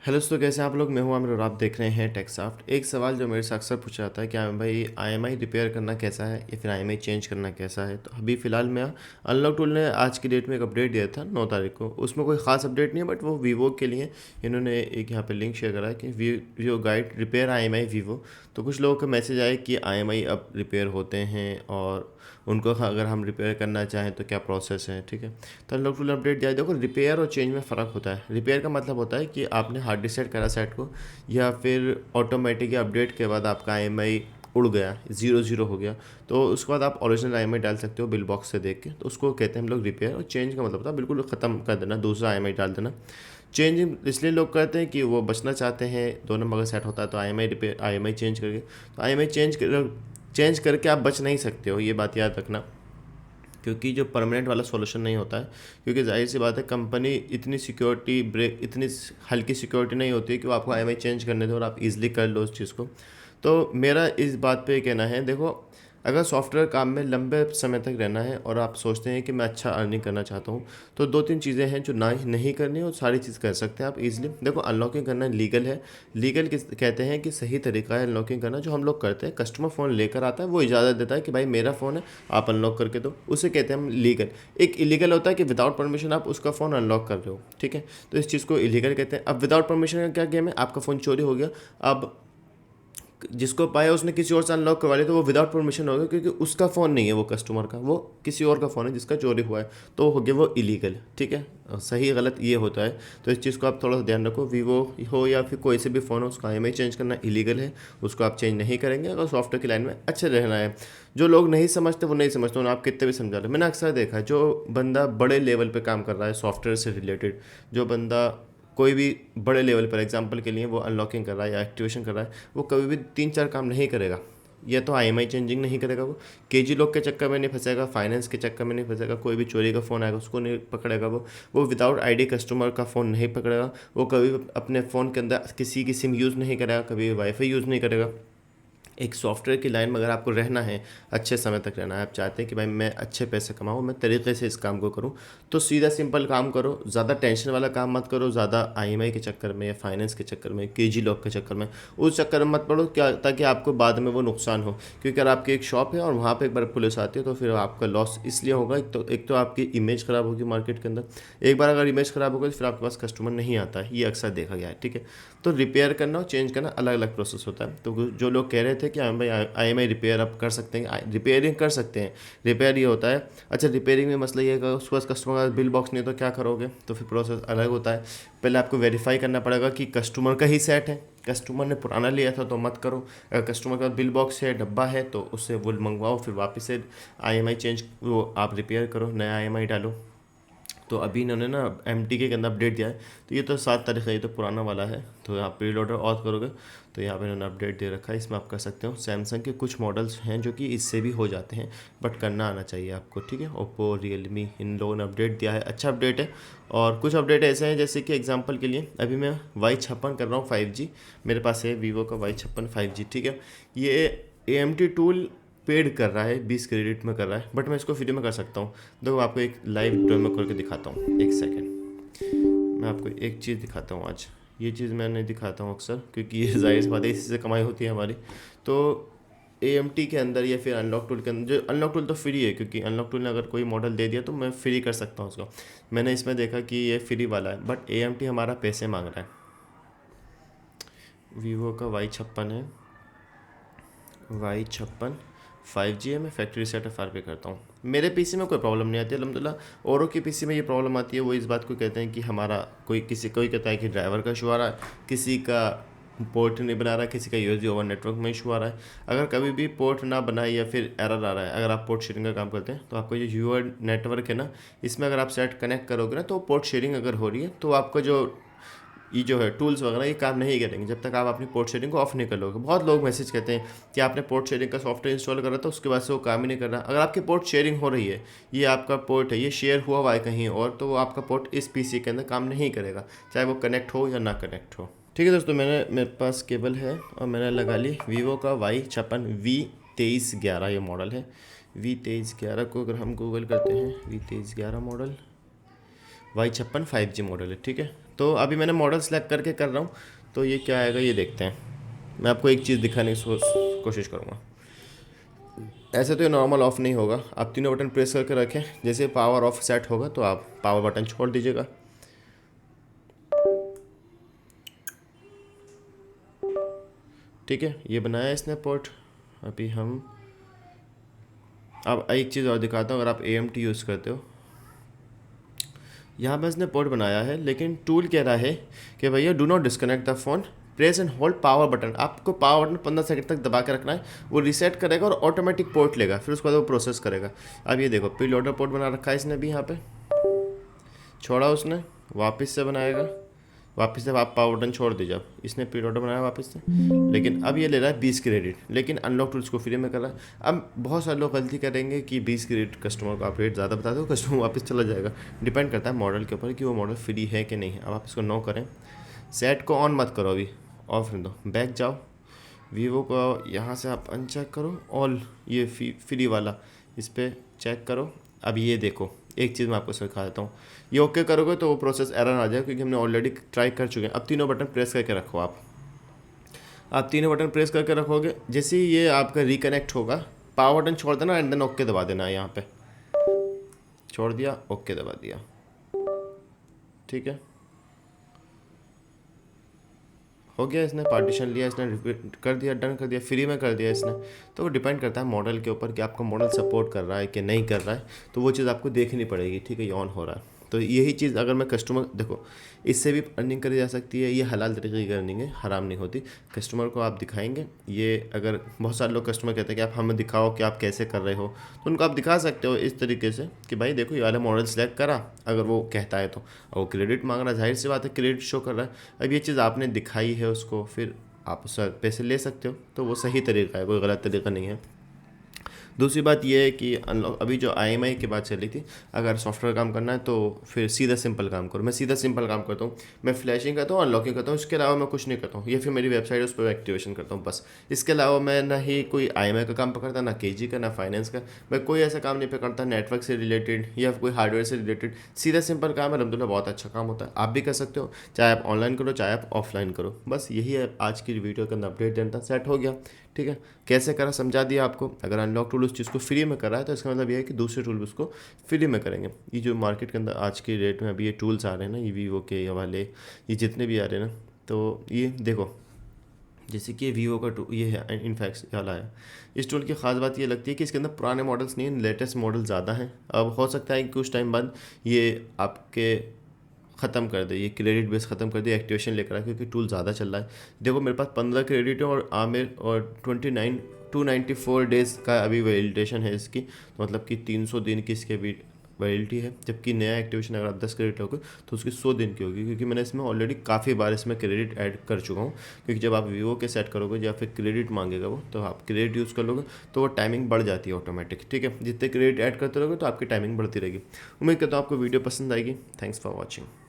Hello दोस्तों, कैसे हैं आप लोग। मैं हूं आमिर और आप देख रहे हैं टेकसॉफ्ट। एक सवाल जो मेरे से अक्सर पूछा जाता है कि हाँ भाई, आईएमआई रिपेयर करना कैसा है या फिर आईएमआई चेंज करना कैसा है। तो अभी फ़िलहाल मैं अनलॉक टूल ने आज की डेट में एक अपडेट दिया था 9 तारीख को। उसमें कोई ख़ास अपडेट नहीं है, बट वो वीवो के लिए इन्होंने एक यहाँ पे लिंक शेयर करा है कि Vivo guide repair IMEI Vivo. तो कुछ लोगों का मैसेज आया कि आईएमआई अब रिपेयर होते हैं और उनको अगर हम रिपेयर करना चाहें तो क्या प्रोसेस है। ठीक है, तो अनलॉक टूल अपडेट दिया है। देखो, रिपेयर और चेंज में फ़र्क होता है। रिपेयर का मतलब होता है कि आपने हार्ड डिस्क करा सेट को, या फिर ऑटोमेटिक अपडेट के बाद आपका आईएमआई उड़ गया, 0 0 हो गया, तो उसके बाद आप ओरिजिनल आईएमआई डाल सकते हो बिल बॉक्स से देख के। तो उसको कहते हैं हम लोग रिपेयर। और चेंज का मतलब होता है बिल्कुल ख़त्म कर देना, दूसरा आईएमआई डाल देना। चेंज इसलिए लोग करते हैं कि वो बचना चाहते हैं, 2 नंबर का सेट होता है तो आईएमआई रिपेयर, आईएमआई चेंज करके। तो आईएमआई चेंज करके आप बच नहीं सकते हो, ये बात याद रखना, क्योंकि जो परमानेंट वाला सॉल्यूशन नहीं होता है। क्योंकि जाहिर सी बात है, कंपनी इतनी सिक्योरिटी ब्रेक, इतनी हल्की सिक्योरिटी नहीं होती है कि वो आपको आईएमआई चेंज करने दो और आप इजीली कर लो उस चीज़ को। तो मेरा इस बात पे कहना है, देखो, अगर सॉफ्टवेयर काम में लंबे समय तक रहना है और आप सोचते हैं कि मैं अच्छा अर्निंग करना चाहता हूँ, तो 2 3 चीज़ें हैं जो ना नहीं करनी है और सारी चीज़ कर सकते हैं आप इजीली। देखो, अनलॉकिंग करना लीगल है। लीगल किस कहते हैं कि सही तरीका है अनलॉकिंग करना, जो हम लोग करते हैं। कस्टमर फ़ोन लेकर आता है, वो इजाज़त देता है कि भाई मेरा फ़ोन है, आप अनलॉक करके दो, उसे कहते हैं हम लीगल। एक इलीगल होता है कि विदाउट परमिशन आप उसका फ़ोन अनलॉक कर रहे हो। ठीक है, तो इस चीज़ को इलीगल कहते हैं। अब विदाउट परमिशन का क्या गेम है, आपका फ़ोन चोरी हो गया, अब जिसको पाया उसने किसी और से अनलॉक करवा लिया, तो वो विदाउट परमिशन हो गया, क्योंकि उसका फ़ोन नहीं है वो कस्टमर का, वो किसी और का फ़ोन है जिसका चोरी हुआ है, तो हो गया वो इलीगल। ठीक है, सही गलत ये होता है। तो इस चीज़ को आप थोड़ा सा ध्यान रखो। वीवो हो या फिर कोई से भी फ़ोन हो, उसका आईएमआई चेंज करना इलीगल है, उसको आप चेंज नहीं करेंगे अगर सॉफ्टवेयर की लाइन में अच्छे रहना है। जो लोग नहीं समझते वो नहीं समझते, उन्हें आप कितने भी समझा रहे। मैंने अक्सर देखा है, जो बंदा बड़े लेवल पे काम कर रहा है सॉफ्टवेयर से रिलेटेड, जो बंदा कोई भी बड़े लेवल पर एग्जांपल के लिए वो अनलॉकिंग कर रहा है या एक्टिवेशन कर रहा है, वो कभी भी 3 4 काम नहीं करेगा। या तो आईएमआई चेंजिंग नहीं करेगा, वो केजी लॉक के चक्कर में नहीं फंसेगा, फाइनेंस के चक्कर में नहीं फंसेगा, कोई भी चोरी का फ़ोन आएगा उसको नहीं पकड़ेगा, वो विदाउट आईडी कस्टमर का फ़ोन नहीं पकड़ेगा, वो कभी भी अपने फ़ोन के अंदर किसी की सिम यूज़ नहीं करेगा, कभी वाईफाई यूज़ नहीं करेगा। एक सॉफ्टवेयर की लाइन में अगर आपको रहना है, अच्छे समय तक रहना है, आप चाहते हैं कि भाई मैं अच्छे पैसे कमाऊँ, मैं तरीके से इस काम को करूँ, तो सीधा सिंपल काम करो। ज़्यादा टेंशन वाला काम मत करो, ज़्यादा आईएमआई के चक्कर में या फाइनेंस के चक्कर में, केजी लॉक के चक्कर में, उस चक्कर में मत पड़ो, क्या, ताकि आपको बाद में वो नुकसान हो। क्योंकि अगर आपकी एक शॉप है और वहाँ पर एक बार पुलिस आती है, तो फिर आपका लॉस इसलिए होगा, एक तो आपकी इमेज ख़राब होगी मार्केट के अंदर। एक बार अगर इमेज ख़राब होगी तो फिर आपके पास कस्टमर नहीं आता है, ये अक्सर देखा गया है। ठीक है, तो रिपेयर करना और चेंज करना अलग अलग प्रोसेस होता है। तो जो लोग कह रहे थे कि हाँ भाई आईएमआई रिपेयर आप कर सकते हैं, रिपेयरिंग कर सकते हैं। रिपेयर ये होता है, अच्छा रिपेयरिंग में मसला ये है कि उसके पास कस्टमर का बिल बॉक्स नहीं है तो क्या करोगे, तो फिर प्रोसेस अलग होता है। पहले आपको वेरीफाई करना पड़ेगा कि कस्टमर का ही सेट है, कस्टमर ने पुराना लिया था तो मत करो। अगर कस्टमर का बिल बॉक्स है, डब्बा है, तो उससे वो मंगवाओ, फिर वापस से आईएमआई चेंज वो आप रिपेयर करो, नया आईएमआई डालो। तो अभी इन्होंने ना MTK के अंदर अपडेट दिया है, तो ये तो 7 तारीख है, ये तो पुराना वाला है। तो आप प्री ऑर्डर ऑथ करोगे तो यहाँ पे इन्होंने अपडेट दे रखा है, इसमें आप कर सकते हो। सैमसंग के कुछ मॉडल्स हैं जो कि इससे भी हो जाते हैं, बट करना आना चाहिए आपको। ठीक है, ओप्पो, रियलमी, इन लोगों ने अपडेट दिया है, अच्छा अपडेट है। और कुछ अपडेट ऐसे हैं, जैसे कि एग्जांपल के लिए अभी मैं Y56 कर रहा हूँ 5G, मेरे पास है वीवो का Y56 5G। ठीक है, ये AMT टूल पेड कर रहा है, 20 क्रेडिट में कर रहा है, बट मैं इसको फ्री में कर सकता हूँ। देखो, आपको एक लाइव डेमो करके दिखाता हूँ, एक सेकेंड। मैं आपको एक चीज़ दिखाता हूँ आज। ये चीज़ मैं नहीं दिखाता हूँ अक्सर, क्योंकि ये जाहिर सी बात है, इसी से कमाई होती है हमारी। तो AMT के अंदर या फिर अनलॉक टूल के अंदर, जो अनलॉक टूल तो फ्री है, क्योंकि अनलॉक टूल ने अगर कोई मॉडल दे दिया तो मैं फ्री कर सकता हूँ उसको। मैंने इसमें देखा कि ये फ्री वाला है, बट AMT हमारा पैसे मांग रहा है। वीवो का Y56 है, Y56 5G है। मैं फैक्ट्री सेट FR पे करता हूँ। मेरे पीसी में कोई प्रॉब्लम नहीं आती अल्हम्दुलिल्लाह। औरों के पीसी में ये प्रॉब्लम आती है, वो इस बात को कहते हैं कि हमारा कोई कहता है कि ड्राइवर का इशू आ रहा है, किसी का पोर्ट नहीं बना रहा है, किसी का यूएसबी ओवर नेटवर्क में इशू आ रहा है। अगर कभी भी पोर्ट ना बनाए या फिर एरर आ रहा है, अगर आप पोर्ट शेयरिंग का काम करते हैं, तो आपको ये यूआर नेटवर्क है ना, इसमें अगर आप सेट कनेक्ट करोगे ना, तो पोर्ट शेयरिंग अगर हो रही है तो आपका जो ये जो है टूल्स वगैरह ये काम नहीं करेंगे जब तक आप अपनी पोर्ट शेयरिंग को ऑफ नहीं कर लोगे। बहुत लोग मैसेज कहते हैं कि आपने पोर्ट शेयरिंग का सॉफ्टवेयर इंस्टॉल करा था, उसके बाद से वो काम ही नहीं कर रहा। अगर आपकी पोर्ट शेयरिंग हो रही है, ये आपका पोर्ट है, ये शेयर हुआ हुआ है कहीं और, तो वो आपका पोर्ट इस पीसी के अंदर काम नहीं करेगा, चाहे वो कनेक्ट हो या ना कनेक्ट हो। ठीक है दोस्तों, मेरे पास केबल है और मैंने लगा ली वीवो का Y56 V2311, ये मॉडल है। V2311 को अगर हम गूगल करते हैं, V2311 model, Y56 5G model है, ठीक है। तो अभी मैंने मॉडल सेलेक्ट करके कर रहा हूँ, तो ये क्या आएगा ये देखते हैं। मैं आपको एक चीज़ दिखाने की कोशिश करूँगा। ऐसे तो ये नॉर्मल ऑफ नहीं होगा, आप तीनों बटन प्रेस करके रखें, जैसे पावर ऑफ सेट होगा तो आप पावर बटन छोड़ दीजिएगा। ठीक है, ये बनाया इसने पोर्ट। अभी हम अब एक चीज़ और दिखाता हूँ। अगर आप AMT यूज़ करते हो, यहाँ पर इसने पोर्ट बनाया है, लेकिन टूल कह रहा है कि भैया do not disconnect the phone, press and hold power button. आपको पावर बटन 15 सेकंड तक दबा के रखना है, वो रीसेट करेगा और ऑटोमेटिक पोर्ट लेगा, फिर उसके बाद वो प्रोसेस करेगा। अब ये देखो प्री लोडर पोर्ट बना रखा है इसने भी, यहाँ पे छोड़ा उसने, वापस से बनाएगा, वापस से आप पावर बटन छोड़ दीजिए। अब इसने प्री लोडर बनाया वापस से, लेकिन अब ये ले रहा है 20 क्रेडिट, लेकिन अनलॉक टूल्स को फ्री में कर रहा है। अब बहुत सारे लोग गलती करेंगे कि 20 क्रेडिट कस्टमर को आप रेट ज़्यादा बता दो, कस्टमर वापस चला जाएगा। डिपेंड करता है मॉडल के ऊपर कि वो मॉडल फ्री है कि नहीं है। अब आप इसको नो करें, सेट को ऑन मत करो, अभी ऑफ रहने दो, बैक जाओ, वीवो को यहाँ से आप अनचेक करो, ऑल ये फ्री वाला इस पर चेक करो। अब ये देखो, एक चीज़ मैं आपको सिखा देता हूँ, ये ओके करोगे तो वो प्रोसेस एरर आ जाएगा, क्योंकि हमने ऑलरेडी ट्राई कर चुके हैं। अब तीनों बटन प्रेस करके रखो, आप तीनों बटन प्रेस करके रखोगे, जैसे ही ये आपका रिकनेक्ट होगा, पावर बटन छोड़ देना एंड देन ओके दबा देना है। यहाँ पे छोड़ दिया, ओके दबा दिया, ठीक है, हो गया। इसने पार्टीशन लिया, इसने रिपीट कर दिया, डन कर दिया, फ्री में कर दिया इसने। तो वो डिपेंड करता है मॉडल के ऊपर कि आपका मॉडल सपोर्ट कर रहा है कि नहीं कर रहा है, तो वो चीज़ आपको देखनी पड़ेगी, ठीक है, ये ऑन हो रहा है। तो यही चीज़ अगर मैं कस्टमर, देखो इससे भी अर्निंग करी जा सकती है, ये हलाल तरीके की अर्निंग है, हराम नहीं होती। कस्टमर को आप दिखाएंगे, ये अगर बहुत सारे लोग कस्टमर कहते हैं कि आप हमें दिखाओ कि आप कैसे कर रहे हो, तो उनको आप दिखा सकते हो इस तरीके से कि भाई देखो ये वाला मॉडल सेलेक्ट करा, अगर वो कहता है तो। और वो क्रेडिट मांग रहा है, जाहिर सी बात है क्रेडिट शो कर रहा है। अब ये चीज़ आपने दिखाई है उसको, फिर आप उससे पैसे ले सकते हो, तो वो सही तरीका है, कोई गलत तरीका नहीं है। दूसरी बात यह है कि अनलॉक, अभी जो IMI की बात चल रही थी, अगर सॉफ्टवेयर काम करना है तो फिर सीधा सिंपल काम करो। मैं सीधा सिंपल काम करता हूँ, मैं फ्लैशिंग करता हूँ, अनलॉकिंग करता हूँ, इसके अलावा मैं कुछ नहीं करता हूँ। या फिर मेरी वेबसाइट है उस पर एक्टिवेशन करता हूँ, बस। इसके अलावा मैं ना ही कोई IMI का काम पकड़ता, ना KG का, ना फाइनेंस का, मैं कोई ऐसा काम नहीं पकड़ता नेटवर्क से रिलेटेड या कोई हार्डवेयर से रिलेटेड। सीधा सिंपल काम है, अलहमदुलिल्लाह बहुत अच्छा काम होता है। आप भी कर सकते हो, चाहे आप ऑनलाइन करो चाहे आप ऑफलाइन करो। बस यही है आज की वीडियो के अंदर अपडेट देना था, सेट हो गया, ठीक है। कैसे करा समझा दिया आपको। अगर अनलॉक टूल उस चीज़ को फ्री में कर रहा है तो इसका मतलब ये है कि दूसरे टूल भी उसको फ्री में करेंगे। ये जो मार्केट के अंदर आज के रेट में अभी ये टूल्स आ रहे हैं ना, ये वीवो के ये वाले, ये जितने भी आ रहे हैं ना, तो ये देखो जैसे कि वीवो का ये है इनफैक्ट वाला है। इस टूल की खास बात ये लगती है कि इसके अंदर पुराने मॉडल्स नहीं हैं, लेटेस्ट मॉडल ज़्यादा हैं। अब हो सकता है कि कुछ टाइम बाद ये आपके ख़त्म कर दे, ये क्रेडिट बेस ख़त्म कर दे, एक्टिवेशन लेकर आए, क्योंकि टूल ज़्यादा चल रहा है। देखो मेरे पास 15 क्रेडिट है और आमिर और 294 डेज़ का अभी वैलिडेशन है इसकी, तो मतलब कि 300 दिन की इसकी अभी वैलिडिटी है। जबकि नया एक्टिवेशन अगर आप 10 क्रेडिट लोगे तो उसकी 100 दिन की होगी, क्योंकि मैंने इसमें ऑलरेडी काफ़ी बार इसमें क्रेडिट ऐड कर चुका हूँ। क्योंकि जब आप वीवो के सेट करोगे या फिर क्रेडिट मांगेगा वो, तो आप क्रेडिट यूज़ कर लोगे तो वो टाइमिंग बढ़ जाती है ऑटोमेटिक, ठीक है। जितने क्रेडिट ऐड करते रहोगे तो आपकी टाइमिंग बढ़ती रहेगी। उम्मीद करता हूँ आपको वीडियो पसंद आएगी। Thanks for watching.